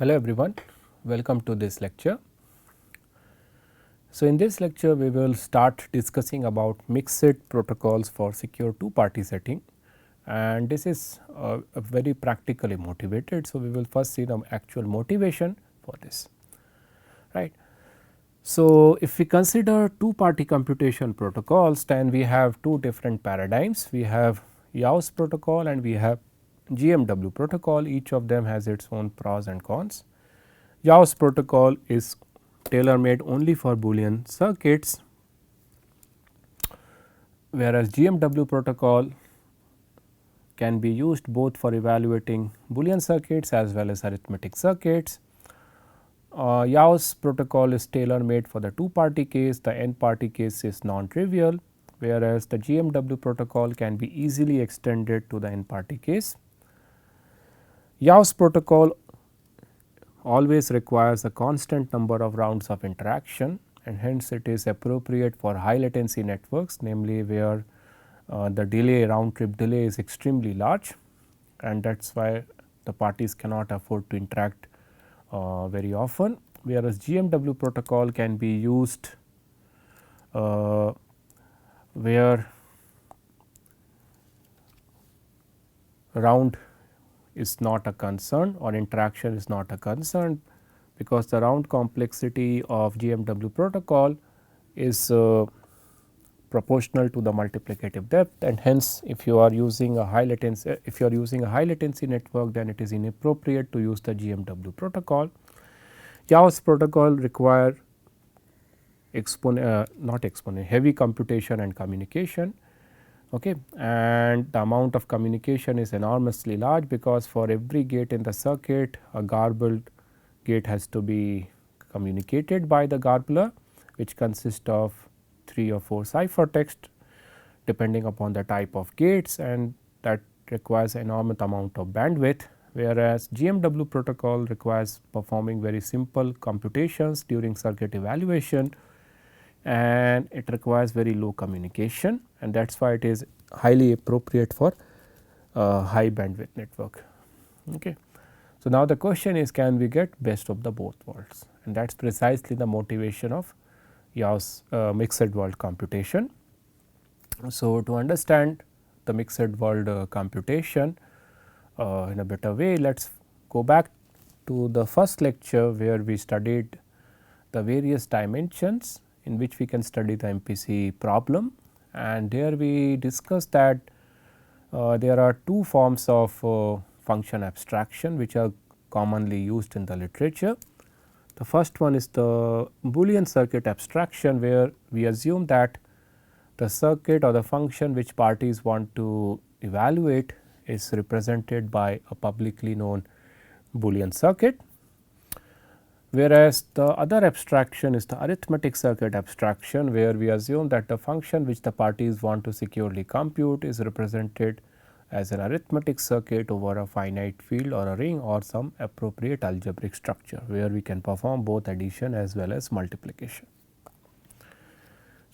Hello everyone, welcome to this lecture. So, in this lecture we will start discussing about mixed protocols for secure two party setting, and this is very practically motivated. So, we will first see the actual motivation for this, right. So, if we consider two party computation protocols, then we have two different paradigms. We have Yau's protocol and we have GMW protocol. Each of them has its own pros and cons. Yau's protocol is tailor made only for Boolean circuits, whereas GMW protocol can be used both for evaluating Boolean circuits as well as arithmetic circuits. Yau's protocol is tailor made for the two party case, the n party case is non trivial, whereas the GMW protocol can be easily extended to the n party case. Yau's protocol always requires a constant number of rounds of interaction, and hence it is appropriate for high latency networks, namely where the delay, round trip delay is extremely large, and that is why the parties cannot afford to interact very often, whereas GMW protocol can be used where round is not a concern or interaction is not a concern, because the round complexity of GMW protocol is proportional to the multiplicative depth, and hence if you are using a high latency network, then it is inappropriate to use the GMW protocol. Yau's protocol require heavy computation and communication, okay, and the amount of communication is enormously large, because for every gate in the circuit a garbled gate has to be communicated by the garbler, which consists of 3 or 4 ciphertext depending upon the type of gates, and that requires enormous amount of bandwidth, whereas GMW protocol requires performing very simple computations during circuit evaluation, and it requires very low communication, and that is why it is highly appropriate for high bandwidth network. Okay. So, now the question is, can we get best of the both worlds, and that is precisely the motivation of Yau's mixed world computation. So, to understand the mixed world computation in a better way, let us go back to the first lecture where we studied the various dimensions in which we can study the MPC problem, and there we discussed that there are two forms of function abstraction which are commonly used in the literature. The first one is the Boolean circuit abstraction, where we assume that the circuit or the function which parties want to evaluate is represented by a publicly known Boolean circuit, whereas the other abstraction is the arithmetic circuit abstraction, where we assume that the function which the parties want to securely compute is represented as an arithmetic circuit over a finite field or a ring or some appropriate algebraic structure, where we can perform both addition as well as multiplication.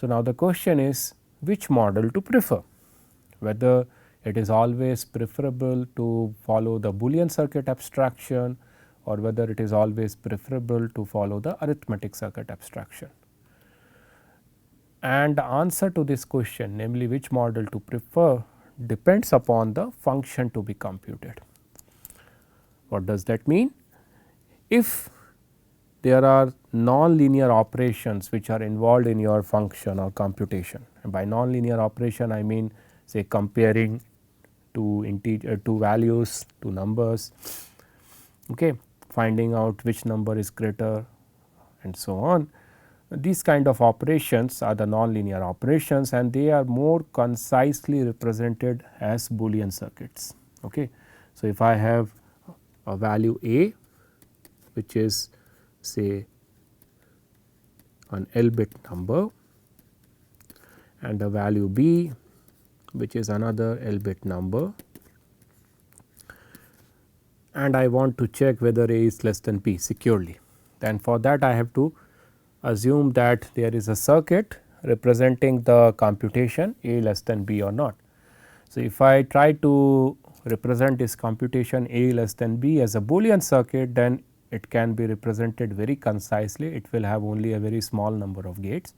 So, now the question is which model to prefer, whether it is always preferable to follow the Boolean circuit abstraction or whether it is always preferable to follow the arithmetic circuit abstraction. And the answer to this question, namely which model to prefer, depends upon the function to be computed. What does that mean? If there are non-linear operations which are involved in your function or computation, and by non-linear operation I mean say comparing two values, two numbers, okay, finding out which number is greater and so on. These kind of operations are the non-linear operations, and they are more concisely represented as Boolean circuits. Okay. So, if I have a value a which is say an L bit number, and a value b which is another L bit number, and I want to check whether a is less than b securely, then for that I have to assume that there is a circuit representing the computation a less than b or not. So, if I try to represent this computation a less than b as a Boolean circuit, then it can be represented very concisely, it will have only a very small number of gates.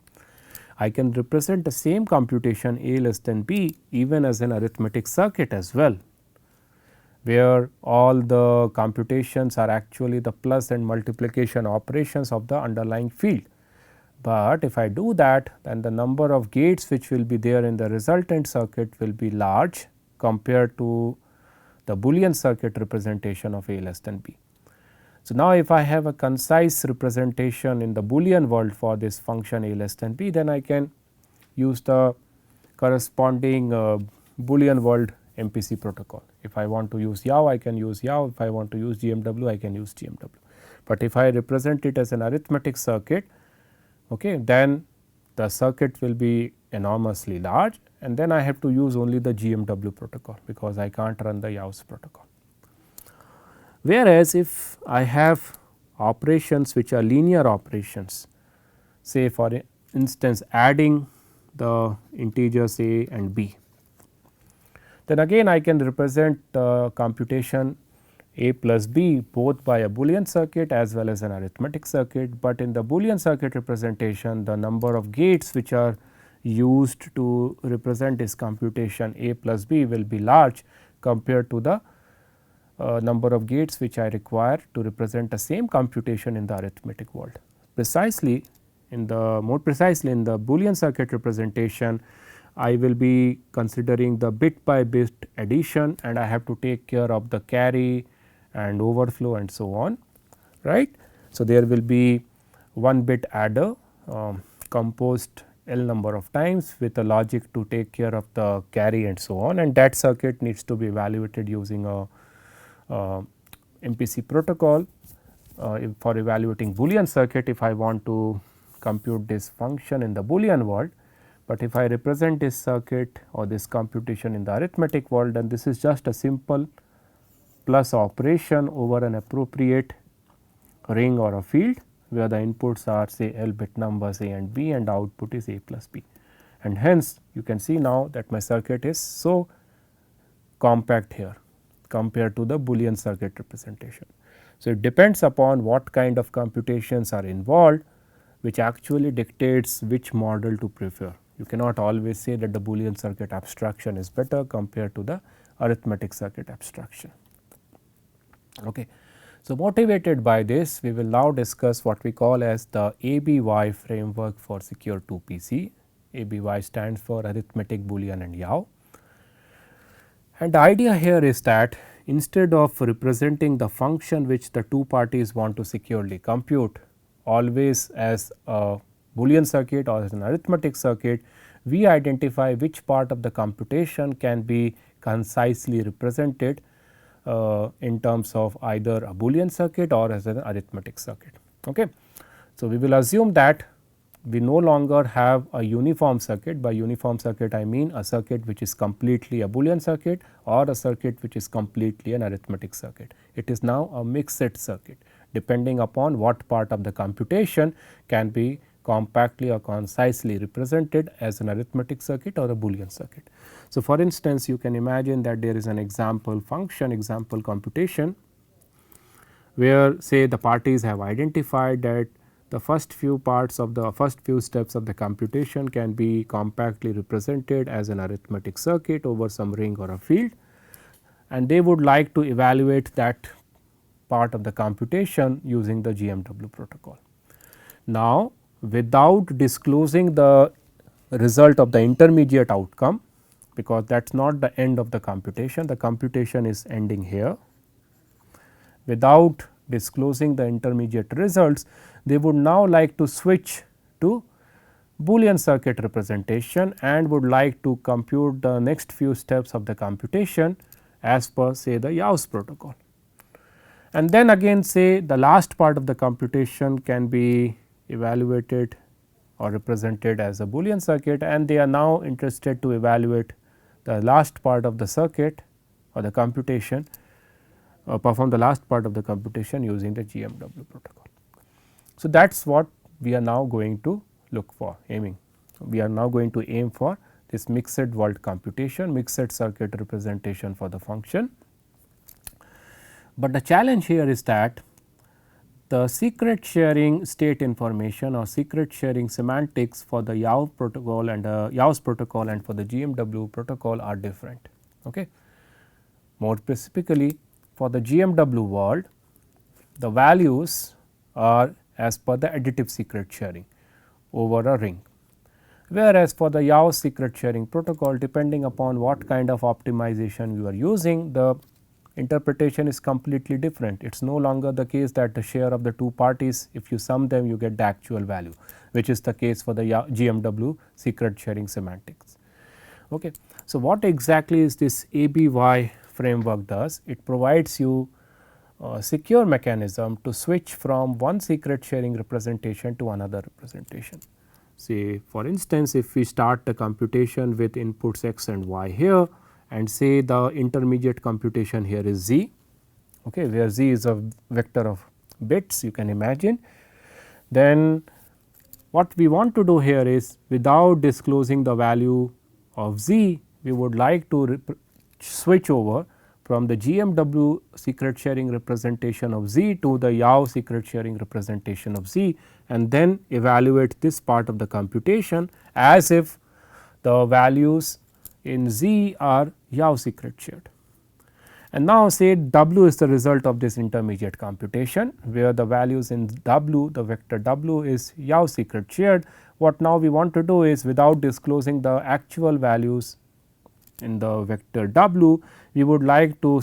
I can represent the same computation A less than B even as an arithmetic circuit as well, where all the computations are actually the plus and multiplication operations of the underlying field. But if I do that, then the number of gates which will be there in the resultant circuit will be large compared to the Boolean circuit representation of A less than B. So, now if I have a concise representation in the Boolean world for this function A less than B, then I can use the corresponding Boolean world MPC protocol. If I want to use YAW, I can use YAW, if I want to use GMW, I can use GMW. But if I represent it as an arithmetic circuit, okay, then the circuit will be enormously large, and then I have to use only the GMW protocol because I can't run the YAWS protocol. Whereas, if I have operations which are linear operations, say for instance adding the integers A and B, then again I can represent the computation A plus B both by a Boolean circuit as well as an arithmetic circuit, but in the Boolean circuit representation the number of gates which are used to represent this computation A plus B will be large compared to the number of gates which I require to represent the same computation in the arithmetic world. More precisely in the Boolean circuit representation, I will be considering the bit by bit addition, and I have to take care of the carry and overflow and so on, right. So, there will be one bit adder composed L number of times with a logic to take care of the carry and so on, and that circuit needs to be evaluated using a MPC protocol for evaluating Boolean circuit if I want to compute this function in the Boolean world. But if I represent this circuit or this computation in the arithmetic world, then this is just a simple plus operation over an appropriate ring or a field where the inputs are say L bit numbers A and B and the output is A plus B. And hence you can see now that my circuit is so compact here compared to the Boolean circuit representation. So, it depends upon what kind of computations are involved, which actually dictates which model to prefer. You cannot always say that the Boolean circuit abstraction is better compared to the arithmetic circuit abstraction. Okay. So, motivated by this, we will now discuss what we call as the ABY framework for secure 2PC. ABY stands for arithmetic, Boolean and YAW. And the idea here is that instead of representing the function which the two parties want to securely compute always as a Boolean circuit or as an arithmetic circuit, we identify which part of the computation can be concisely represented in terms of either a Boolean circuit or as an arithmetic circuit. Okay. So, we will assume that we no longer have a uniform circuit. By uniform circuit I mean a circuit which is completely a Boolean circuit or a circuit which is completely an arithmetic circuit. It is now a mixed circuit depending upon what part of the computation can be compactly or concisely represented as an arithmetic circuit or a Boolean circuit. So, for instance, you can imagine that there is an example function, example computation, where say the parties have identified that the first few steps of the computation can be compactly represented as an arithmetic circuit over some ring or a field, and they would like to evaluate that part of the computation using the GMW protocol. Now, without disclosing the result of the intermediate outcome, because that is not the end of the computation is ending here. Without disclosing the intermediate results, they would now like to switch to Boolean circuit representation and would like to compute the next few steps of the computation as per say the YAWS protocol. And then again say the last part of the computation can be evaluated or represented as a Boolean circuit, and they are now interested to evaluate the last part of the circuit or the computation perform the last part of the computation using the GMW protocol. So, that is what we are now going to look for aiming. We are now going to aim for this mixed world computation, mixed circuit representation for the function. But the challenge here is that the secret sharing state information or secret sharing semantics for the YAO protocol and YAOS protocol and for the GMW protocol are different. Okay. More specifically, for the GMW world, the values are as per the additive secret sharing over a ring, whereas for the YAOS secret sharing protocol, depending upon what kind of optimization you are using, the interpretation is completely different. It is no longer the case that the share of the two parties, if you sum them, you get the actual value, which is the case for the GMW secret sharing semantics. Okay. So, what exactly is this ABY framework does? It provides you a secure mechanism to switch from one secret sharing representation to another representation. Say for instance, if we start the computation with inputs x and y here and say the intermediate computation here is z, okay, where z is a vector of bits, you can imagine, then what we want to do here is, without disclosing the value of z, we would like to switch over from the GMW secret sharing representation of z to the YAO secret sharing representation of z, and then evaluate this part of the computation as if the values in z are YAO secret shared. And now say w is the result of this intermediate computation, where the values in w, the vector w is YAO secret shared. What now we want to do is, without disclosing the actual values in the vector w, we would like to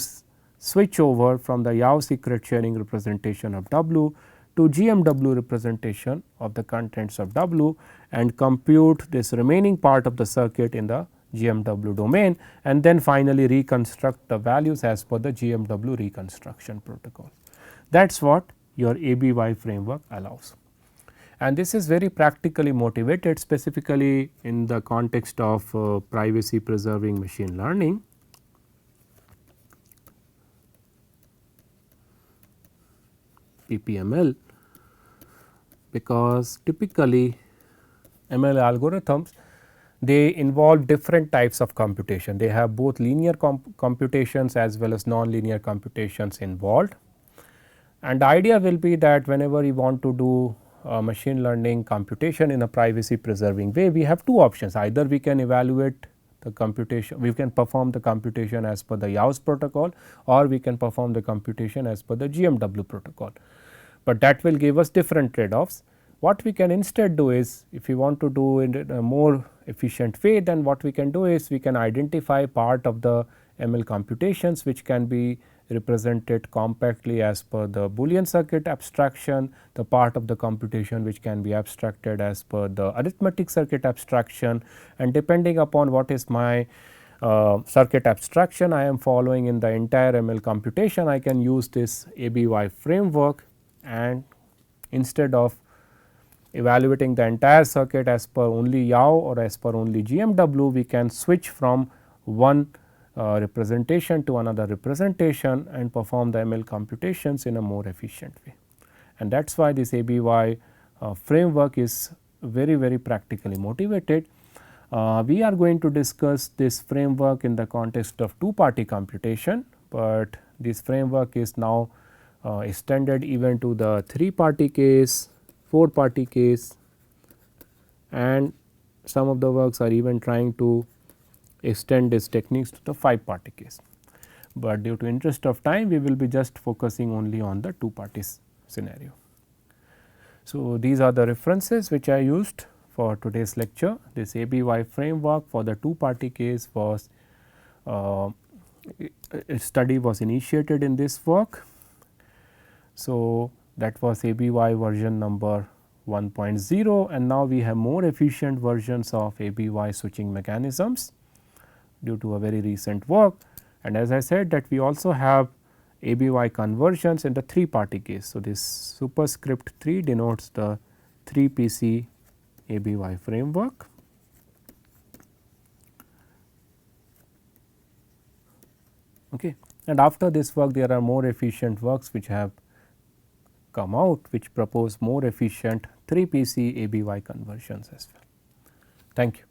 switch over from the YAO secret sharing representation of w to GMW representation of the contents of w and compute this remaining part of the circuit in the GMW domain, and then finally reconstruct the values as per the GMW reconstruction protocol. That is what your ABY framework allows. And this is very practically motivated, specifically in the context of privacy preserving machine learning. PPML, because typically ML algorithms, they involve different types of computation. They have both linear computations as well as non-linear computations involved. And the idea will be that whenever you want to do machine learning computation in a privacy preserving way, we have two options. Either we can evaluate the computation, we can perform the computation as per the YAOS protocol, or we can perform the computation as per the GMW protocol. But that will give us different trade-offs. What we can instead do is, if we want to do it in a more efficient way, then what we can do is we can identify part of the ML computations which can be represented compactly as per the Boolean circuit abstraction, the part of the computation which can be abstracted as per the arithmetic circuit abstraction, and depending upon what is my circuit abstraction I am following in the entire ML computation, I can use this ABY framework, and instead of evaluating the entire circuit as per only YAO or as per only GMW, we can switch from one representation to another representation and perform the ML computations in a more efficient way. And that is why this ABY framework is very practically motivated. We are going to discuss this framework in the context of two party computation, but this framework is now extended even to the 3-party case, 4-party case, and some of the works are even trying to extend these techniques to the 5-party case. But due to interest of time, we will be just focusing only on the 2-party scenario. So, these are the references which I used for today's lecture. This ABY framework for the 2-party case was a study was initiated in this work. So, that was ABY version number 1.0, and now we have more efficient versions of ABY switching mechanisms due to a very recent work. And as I said, that we also have ABY conversions in the 3-party case. So, this superscript 3 denotes the 3PC ABY framework. Okay. And after this work, there are more efficient works which have come out, which propose more efficient 3PC ABY conversions as well. Thank you.